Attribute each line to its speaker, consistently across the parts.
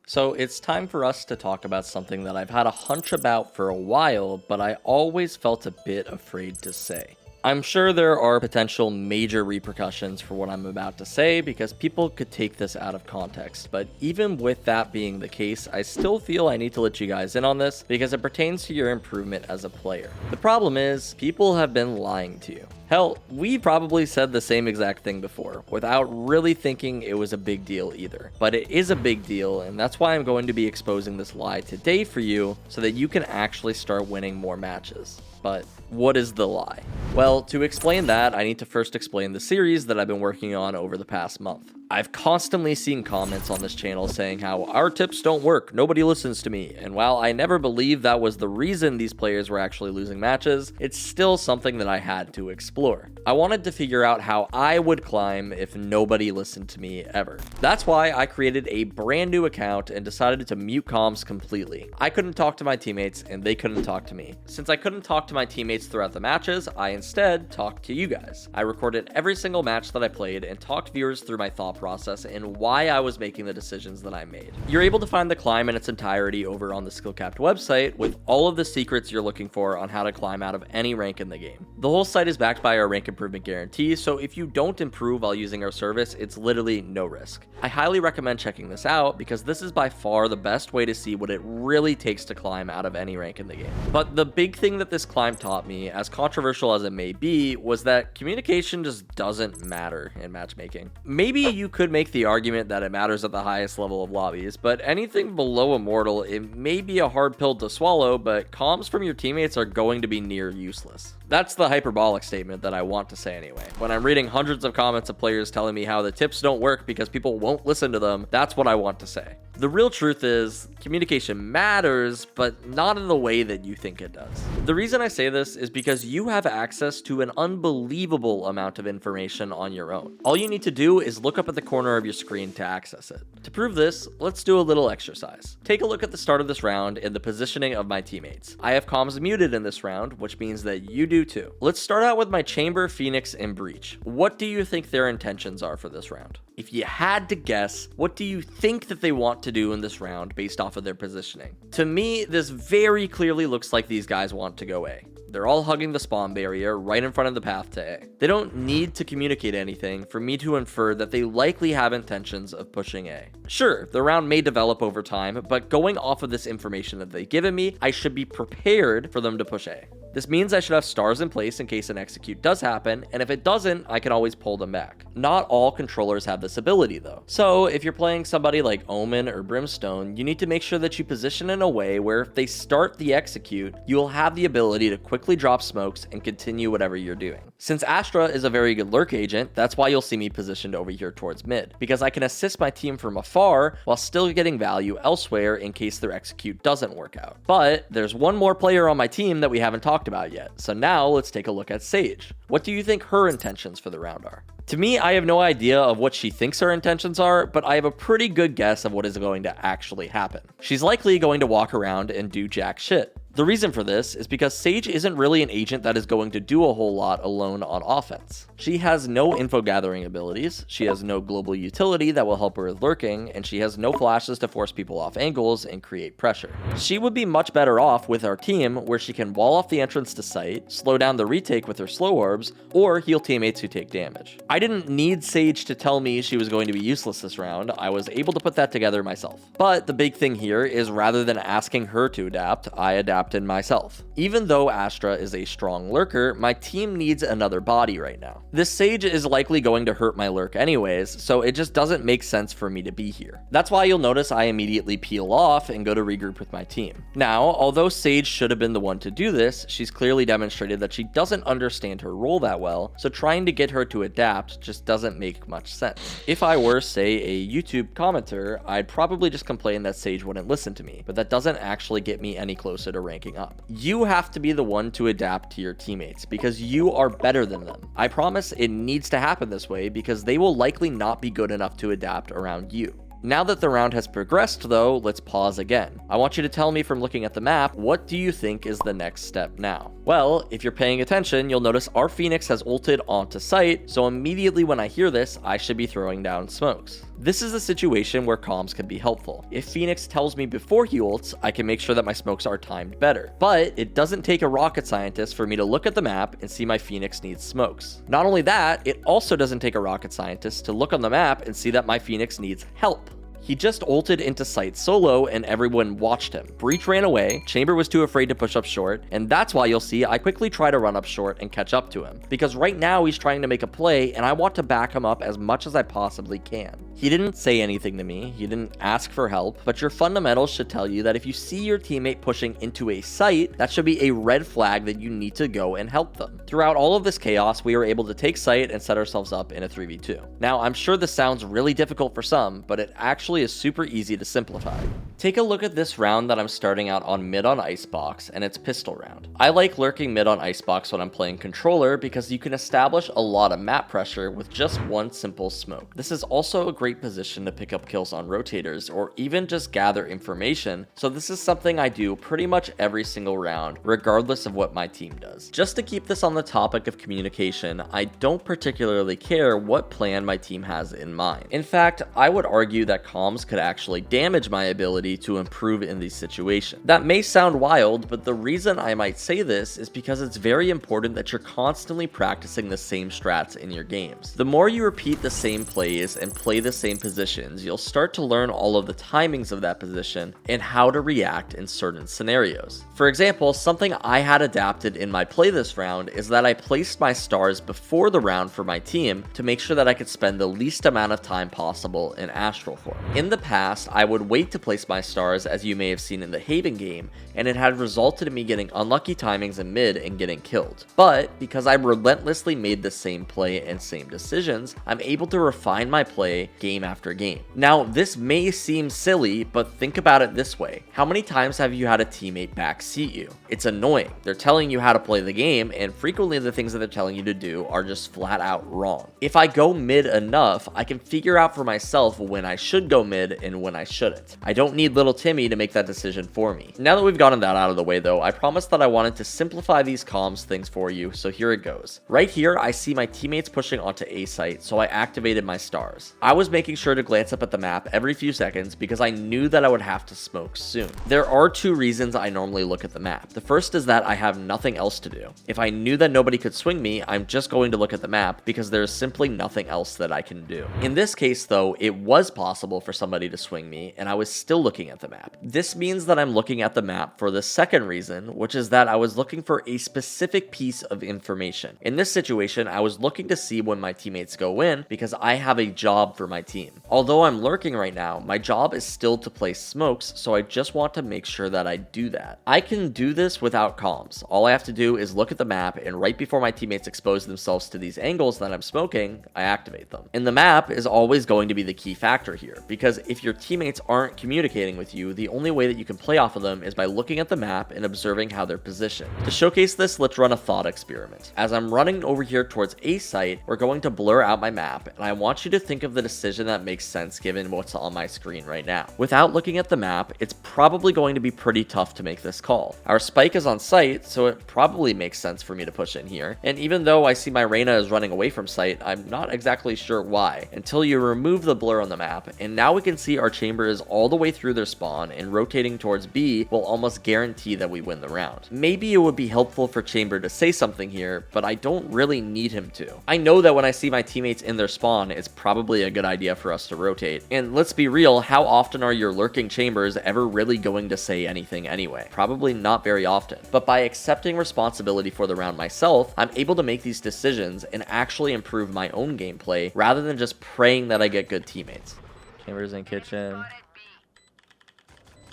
Speaker 1: So it's time for us to talk about something that I've had a hunch about for a while, but I always felt a bit afraid to say. I'm sure there are potential major repercussions for what I'm about to say because people could take this out of context, but even with that being the case, I still feel I need to let you guys in on this because it pertains to your improvement as a player. The problem is, people have been lying to you. Hell, we probably said the same exact thing before, without really thinking it was a big deal either. But it is a big deal, and that's why I'm going to be exposing this lie today for you, so that you can actually start winning more matches. But what is the lie? Well, to explain that, I need to first explain the series that I've been working on over the past month. I've constantly seen comments on this channel saying how our tips don't work, nobody listens to me, and while I never believed that was the reason these players were actually losing matches, it's still something that I had to explore. I wanted to figure out how I would climb if nobody listened to me ever. That's why I created a brand new account and decided to mute comms completely. I couldn't talk to my teammates and they couldn't talk to me. Since I couldn't talk to my teammates throughout the matches, I instead talked to you guys. I recorded every single match that I played and talked viewers through my thought process and why I was making the decisions that I made. You're able to find the climb in its entirety over on the SkillCapped website with all of the secrets you're looking for on how to climb out of any rank in the game. The whole site is backed by our rank improvement guarantee, so if you don't improve while using our service, it's literally no risk. I highly recommend checking this out because this is by far the best way to see what it really takes to climb out of any rank in the game. But the big thing that this climb taught me, as controversial as it may be, was that communication just doesn't matter in matchmaking. Maybe you could make the argument that it matters at the highest level of lobbies, but anything below Immortal, it may be a hard pill to swallow, but comms from your teammates are going to be near useless. That's the hyperbolic statement that I want to say anyway. When I'm reading hundreds of comments of players telling me how the tips don't work because people won't listen to them, that's what I want to say. The real truth is, communication matters, but not in the way that you think it does. The reason I say this is because you have access to an unbelievable amount of information on your own. All you need to do is look up at the corner of your screen to access it. To prove this, let's do a little exercise. Take a look at the start of this round and the positioning of my teammates. I have comms muted in this round, which means that you do too. Let's start out with my Chamber, Phoenix, and Breach. What do you think their intentions are for this round? If you had to guess, what do you think that they want to do in this round based off of their positioning? To me, this very clearly looks like these guys want to go A. They're all hugging the spawn barrier right in front of the path to A. They don't need to communicate anything for me to infer that they likely have intentions of pushing A. Sure, the round may develop over time, but going off of this information that they've given me, I should be prepared for them to push A. This means I should have stars in place in case an execute does happen, and if it doesn't, I can always pull them back. Not all controllers have this ability though. So if you're playing somebody like Omen or Brimstone, you need to make sure that you position in a way where if they start the execute, you'll have the ability to quickly drop smokes and continue whatever you're doing. Since Astra is a very good lurk agent, that's why you'll see me positioned over here towards mid, because I can assist my team from afar while still getting value elsewhere in case their execute doesn't work out. But there's one more player on my team that we haven't talked about yet. So now let's take a look at Sage. What do you think her intentions for the round are? To me, I have no idea of what she thinks her intentions are, but I have a pretty good guess of what is going to actually happen. She's likely going to walk around and do jack shit. The reason for this is because Sage isn't really an agent that is going to do a whole lot alone on offense. She has no info gathering abilities, she has no global utility that will help her with lurking, and she has no flashes to force people off angles and create pressure. She would be much better off with our team where she can wall off the entrance to site, slow down the retake with her slow orbs, or heal teammates who take damage. I didn't need Sage to tell me she was going to be useless this round, I was able to put that together myself. But the big thing here is rather than asking her to adapt, I adapted myself. Even though Astra is a strong lurker, my team needs another body right now. This Sage is likely going to hurt my lurk anyways, so it just doesn't make sense for me to be here. That's why you'll notice I immediately peel off and go to regroup with my team. Now, although Sage should have been the one to do this, she's clearly demonstrated that she doesn't understand her role that well, so trying to get her to adapt just doesn't make much sense. If I were, say, a YouTube commenter, I'd probably just complain that Sage wouldn't listen to me, but that doesn't actually get me any closer to ranking up. You have to be the one to adapt to your teammates because you are better than them. I promise it needs to happen this way because they will likely not be good enough to adapt around you. Now that the round has progressed though, let's pause again. I want you to tell me from looking at the map, what do you think is the next step now? Well, if you're paying attention, you'll notice our Phoenix has ulted onto site, so immediately when I hear this, I should be throwing down smokes. This is a situation where comms can be helpful. If Phoenix tells me before he ults, I can make sure that my smokes are timed better. But it doesn't take a rocket scientist for me to look at the map and see my Phoenix needs smokes. Not only that, it also doesn't take a rocket scientist to look on the map and see that my Phoenix needs help. He just ulted into site solo and everyone watched him. Breach ran away, Chamber was too afraid to push up short, and that's why you'll see I quickly try to run up short and catch up to him. Because right now he's trying to make a play and I want to back him up as much as I possibly can. He didn't say anything to me, he didn't ask for help, but your fundamentals should tell you that if you see your teammate pushing into a site, that should be a red flag that you need to go and help them. Throughout all of this chaos, we were able to take site and set ourselves up in a 3v2. Now, I'm sure this sounds really difficult for some, but it actually is super easy to simplify. Take a look at this round that I'm starting out on mid on Icebox, and it's pistol round. I like lurking mid on Icebox when I'm playing controller because you can establish a lot of map pressure with just one simple smoke. This is also a great position to pick up kills on rotators or even just gather information, so this is something I do pretty much every single round, regardless of what my team does. Just to keep this on the topic of communication, I don't particularly care what plan my team has in mind. In fact, I would argue that comms could actually damage my ability to improve in these situations. That may sound wild, but the reason I might say this is because it's very important that you're constantly practicing the same strats in your games. The more you repeat the same plays and play the same positions, you'll start to learn all of the timings of that position and how to react in certain scenarios. For example, something I had adapted in my play this round is that I placed my stars before the round for my team to make sure that I could spend the least amount of time possible in Astral form. In the past, I would wait to place my stars, as you may have seen in the Haven game, and it had resulted in me getting unlucky timings in mid and getting killed. But because I relentlessly made the same play and same decisions, I'm able to refine my play game after game. Now, this may seem silly, but think about it this way. How many times have you had a teammate backseat you? It's annoying. They're telling you how to play the game, and frequently the things that they're telling you to do are just flat out wrong. If I go mid enough, I can figure out for myself when I should go mid and when I shouldn't. I don't need little Timmy to make that decision for me. Now that we've gotten that out of the way though, I promised that I wanted to simplify these comms things for you, so here it goes. Right here, I see my teammates pushing onto A site, so I activated my stars. I was making sure to glance up at the map every few seconds because I knew that I would have to smoke soon. There are two reasons I normally look at the map. The first is that I have nothing else to do. If I knew that nobody could swing me, I'm just going to look at the map because there is simply nothing else that I can do. In this case though, it was possible for somebody to swing me and I was still looking at the map. This means that I'm looking at the map for the second reason, which is that I was looking for a specific piece of information. In this situation, I was looking to see when my teammates go in because I have a job for my team. Although I'm lurking right now, my job is still to place smokes, so I just want to make sure that I do that. I can do this without comms. All I have to do is look at the map, and right before my teammates expose themselves to these angles that I'm smoking, I activate them. And the map is always going to be the key factor here, because if your teammates aren't communicating with you, the only way that you can play off of them is by looking at the map and observing how they're positioned. To showcase this, let's run a thought experiment. As I'm running over here towards A site, we're going to blur out my map, and I want you to think of the decision that makes sense given what's on my screen right now. Without looking at the map, it's probably going to be pretty tough to make this call. Our spike is on site, so it probably makes sense for me to push in here, and even though I see my Reyna is running away from site, I'm not exactly sure why, until you remove the blur on the map, and now we can see our chamber is all the way through their spawn, and rotating towards B will almost guarantee that we win the round. Maybe it would be helpful for Chamber to say something here, but I don't really need him to. I know that when I see my teammates in their spawn, it's probably a good idea for us to rotate. And let's be real, how often are your lurking chambers ever really going to say anything anyway? Probably not very often. But by accepting responsibility for the round myself, I'm able to make these decisions and actually improve my own gameplay rather than just praying that I get good teammates. Chambers in kitchen.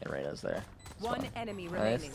Speaker 1: And Reyna's there.
Speaker 2: One enemy remaining.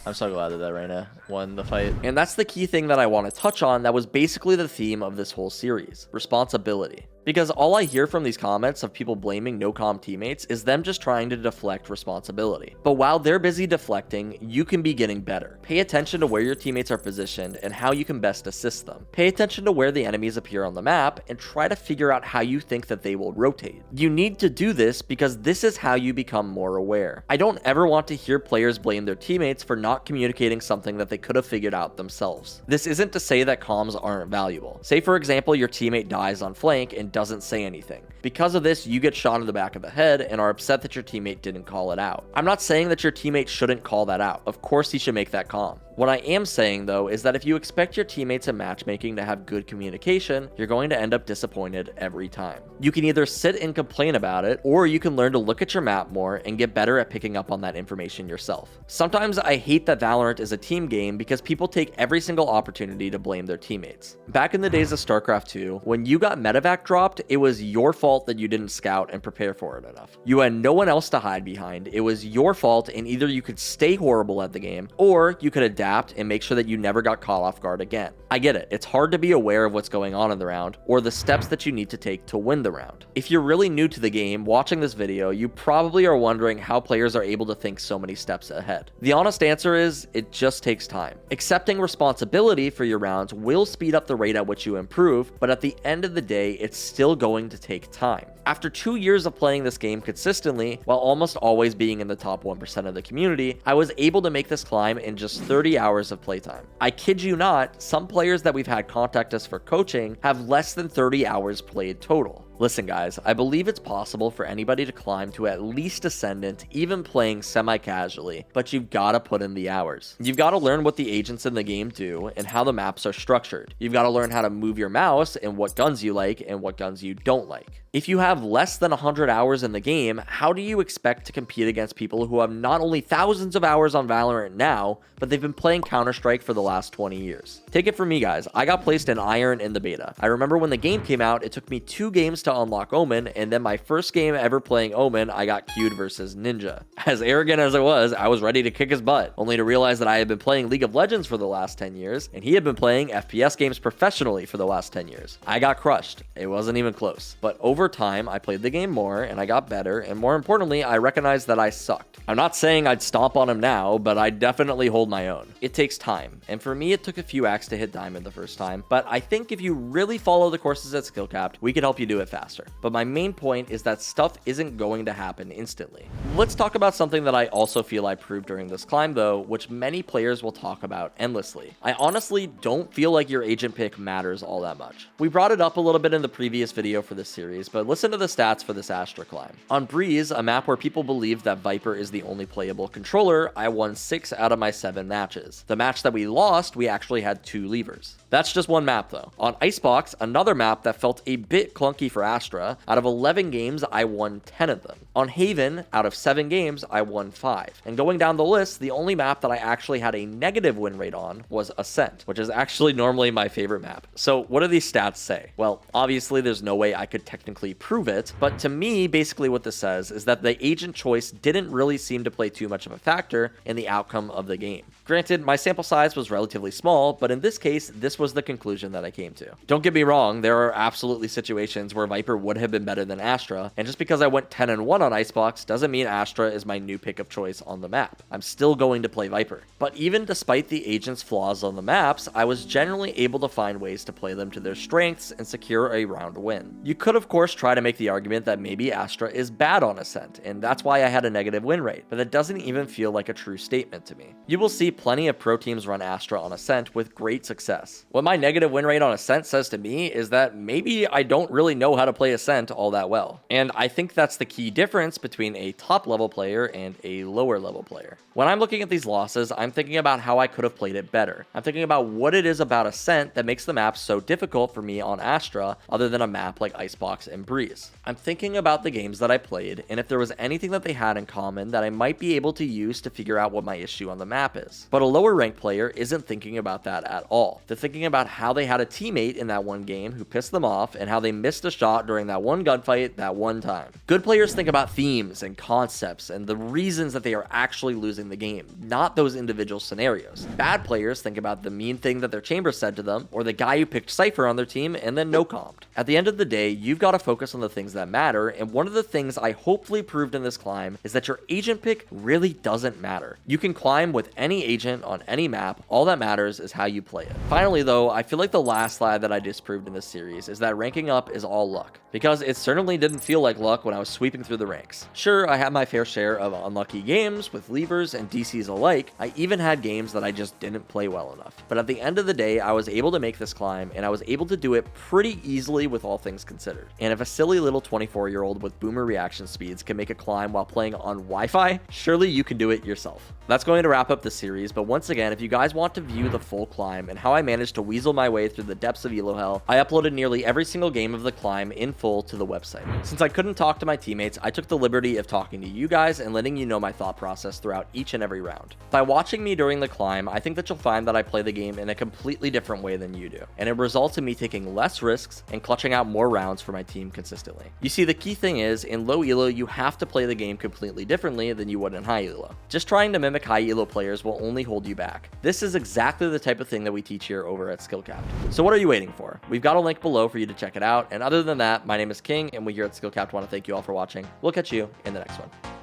Speaker 1: I'm so glad that Reyna won the fight. And that's the key thing that I want to touch on that was basically the theme of this whole series. Responsibility. Because all I hear from these comments of people blaming no-comm teammates is them just trying to deflect responsibility. But while they're busy deflecting, you can be getting better. Pay attention to where your teammates are positioned and how you can best assist them. Pay attention to where the enemies appear on the map and try to figure out how you think that they will rotate. You need to do this because this is how you become more aware. I don't ever want to hear players blame their teammates for not communicating something that they could have figured out themselves. This isn't to say that comms aren't valuable. Say for example, your teammate dies on flank and doesn't say anything. Because of this, you get shot in the back of the head and are upset that your teammate didn't call it out. I'm not saying that your teammate shouldn't call that out. Of course he should make that calm. What I am saying though is that if you expect your teammates in matchmaking to have good communication, you're going to end up disappointed every time. You can either sit and complain about it, or you can learn to look at your map more and get better at picking up on that information yourself. Sometimes I hate that Valorant is a team game because people take every single opportunity to blame their teammates. Back in the days of StarCraft 2, when you got medevac dropped, it was your fault that you didn't scout and prepare for it enough. You had no one else to hide behind. It was your fault, and either you could stay horrible at the game, or you could adapt and make sure that you never got caught off guard again. I get it. It's hard to be aware of what's going on in the round or the steps that you need to take to win the round. If you're really new to the game, watching this video, you probably are wondering how players are able to think so many steps ahead. The honest answer is, it just takes time. Accepting responsibility for your rounds will speed up the rate at which you improve, but at the end of the day, it's still going to take time. After 2 years of playing this game consistently, while almost always being in the top 1% of the community, I was able to make this climb in just 30 hours of playtime. I kid you not, some players that we've had contact us for coaching have less than 30 hours played total. Listen guys, I believe it's possible for anybody to climb to at least Ascendant, even playing semi-casually, but you've got to put in the hours. You've got to learn what the agents in the game do and how the maps are structured. You've got to learn how to move your mouse and what guns you like and what guns you don't like. If you have less than 100 hours in the game, how do you expect to compete against people who have not only thousands of hours on Valorant now, but they've been playing Counter-Strike for the last 20 years? Take it from me guys, I got placed in Iron in the beta. I remember when the game came out, it took me 2 games to unlock Omen, and then my first game ever playing Omen, I got queued versus Ninja. As arrogant as I was ready to kick his butt, only to realize that I had been playing League of Legends for the last 10 years, and he had been playing FPS games professionally for the last 10 years. I got crushed. It wasn't even close. But over time, I played the game more, and I got better, and more importantly, I recognized that I sucked. I'm not saying I'd stomp on him now, but I definitely hold my own. It takes time, and for me, it took a few acts to hit Diamond the first time, but I think if you really follow the courses at SkillCapped, we can help you do it faster. But my main point is that stuff isn't going to happen instantly. Let's talk about something that I also feel I proved during this climb though, which many players will talk about endlessly. I honestly don't feel like your agent pick matters all that much. We brought it up a little bit in the previous video for this series, but listen to the stats for this Astra climb. On Breeze, a map where people believe that Viper is the only playable controller, I won 6 out of my 7 matches. The match that we lost, we actually had 2 levers. That's just one map though. On Icebox, another map that felt a bit clunky for Astra, out of 11 games, I won 10 of them. On Haven, out of 7 games, I won 5. And going down the list, the only map that I actually had a negative win rate on was Ascent, which is actually normally my favorite map. So what do these stats say? Well, obviously there's no way I could technically prove it, but to me, basically what this says is that the agent choice didn't really seem to play too much of a factor in the outcome of the game. Granted, my sample size was relatively small, but in this case, this was the conclusion that I came to. Don't get me wrong, there are absolutely situations where Viper would have been better than Astra, and just because I went 10-1 on Icebox doesn't mean Astra is my new pick of choice on the map. I'm still going to play Viper. But even despite the agent's flaws on the maps, I was generally able to find ways to play them to their strengths and secure a round win. You could of course try to make the argument that maybe Astra is bad on Ascent, and that's why I had a negative win rate, but that doesn't even feel like a true statement to me. You will see plenty of pro teams run Astra on Ascent with great success. What my negative win rate on Ascent says to me is that maybe I don't really know how to play Ascent all that well. And I think that's the key difference between a top level player and a lower level player. When I'm looking at these losses, I'm thinking about how I could have played it better. I'm thinking about what it is about Ascent that makes the map so difficult for me on Astra other than a map like Icebox and Breeze. I'm thinking about the games that I played and if there was anything that they had in common that I might be able to use to figure out what my issue on the map is. But a lower ranked player isn't thinking about that at all. They're thinking about how they had a teammate in that one game who pissed them off and how they missed a shot during that one gunfight that one time. Good players think about themes and concepts and the reasons that they are actually losing the game, not those individual scenarios. Bad players think about the mean thing that their chamber said to them or the guy who picked Cypher on their team and then no-comped. At the end of the day, you've got to focus on the things that matter, and one of the things I hopefully proved in this climb is that your agent pick really doesn't matter. You can climb with any agent on any map, all that matters is how you play it. Finally though, I feel like the last lie that I disproved in this series is that ranking up is all luck. luck, because it certainly didn't feel like luck when I was sweeping through the ranks. Sure, I had my fair share of unlucky games with levers and DCs alike. I even had games that I just didn't play well enough. But at the end of the day, I was able to make this climb, and I was able to do it pretty easily with all things considered. And if a silly little 24-year-old with boomer reaction speeds can make a climb while playing on Wi-Fi, surely you can do it yourself. That's going to wrap up the series, but once again, if you guys want to view the full climb and how I managed to weasel my way through the depths of ELO hell, I uploaded nearly every single game of the climb in full to the website. Since I couldn't talk to my teammates, I took the liberty of talking to you guys and letting you know my thought process throughout each and every round. By watching me during the climb, I think that you'll find that I play the game in a completely different way than you do, and it results in me taking less risks and clutching out more rounds for my team consistently. You see, the key thing is, in low ELO, you have to play the game completely differently than you would in high ELO. Just trying to mimic high ELO players will only hold you back. This is exactly the type of thing that we teach here over at SkillCapped. So what are you waiting for? We've got a link below for you to check it out, and other than that, my name is King, and we here at SkillCapped want to thank you all for watching. We'll catch you in the next one.